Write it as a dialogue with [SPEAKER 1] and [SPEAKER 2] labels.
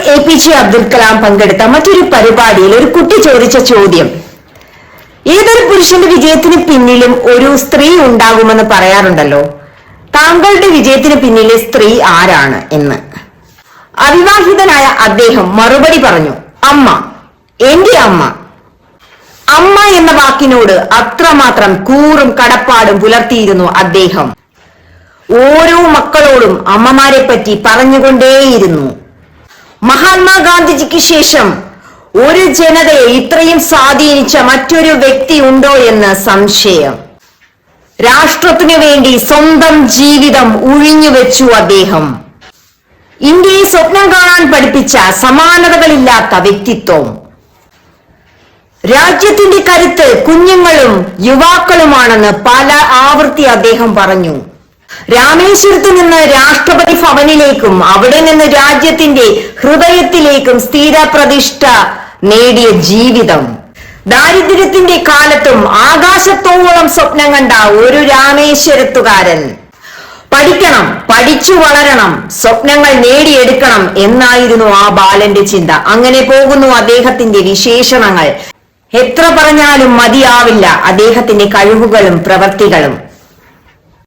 [SPEAKER 1] APJ Abdul Kalam പങ്കെടുത്ത മറ്റൊരു പരിപാടിയിൽ ഒരു കുട്ടി ചോദിച്ച ചോദ്യം, ഏതൊരു പുരുഷന്റെ വിജയത്തിന് പിന്നിലും ഒരു സ്ത്രീ ഉണ്ടാകുമെന്ന് പറയാറുണ്ടല്ലോ, താങ്കളുടെ വിജയത്തിന് പിന്നിലെ സ്ത്രീ ആരാണ് എന്ന്. അവിവാഹിതനായ അദ്ദേഹം മറുപടി പറഞ്ഞു, അമ്മ, എന്റെ അമ്മ. അമ്മ എന്ന വാക്കിനോട് അത്രമാത്രം കൂറും കടപ്പാടും പുലർത്തിയിരുന്നു അദ്ദേഹം. ഓരോ മക്കളോടും അമ്മമാരെ പറ്റി പറഞ്ഞുകൊണ്ടേയിരുന്നു. മഹാത്മാഗാന്ധിജിക്ക് ശേഷം ഒരു ജനതയെ ഇത്രയും സ്വാധീനിച്ച മറ്റൊരു വ്യക്തി ഉണ്ടോ എന്ന് സംശയം. രാഷ്ട്രത്തിനു വേണ്ടി സ്വന്തം ജീവിതം ഉഴിഞ്ഞുവെച്ചു അദ്ദേഹം. ഇന്ത്യയെ സ്വപ്നം കാണാൻ പഠിപ്പിച്ച സമാനതകളില്ലാത്ത വ്യക്തിത്വം. രാജ്യത്തിന്റെ കരുത്ത് കുഞ്ഞുങ്ങളും യുവാക്കളുമാണെന്ന് പല ആവർത്തി അദ്ദേഹം പറഞ്ഞു. രാമേശ്വരത്ത് നിന്ന് രാഷ്ട്രപതി ഭവനിലേക്കും അവിടെ നിന്ന് രാജ്യത്തിന്റെ ഹൃദയത്തിലേക്കും സ്ഥിരപ്രതിഷ്ഠ നേടിയ ജീവിതം. ദാരിദ്ര്യത്തിന്റെ കാലത്തും ആകാശത്തോളം സ്വപ്നം കണ്ട ഒരു രാമേശ്വരത്തുകാരൻ. പഠിക്കണം, പഠിച്ചു വളരണം, സ്വപ്നങ്ങൾ നേടിയെടുക്കണം എന്നായിരുന്നു ആ ബാലന്റെ ചിന്ത. അങ്ങനെ പോകുന്നു അദ്ദേഹത്തിന്റെ വിശേഷണങ്ങൾ. എത്ര പറഞ്ഞാലും മതിയാവില്ല അദ്ദേഹത്തിന്റെ കഴിവുകളും പ്രവർത്തികളും.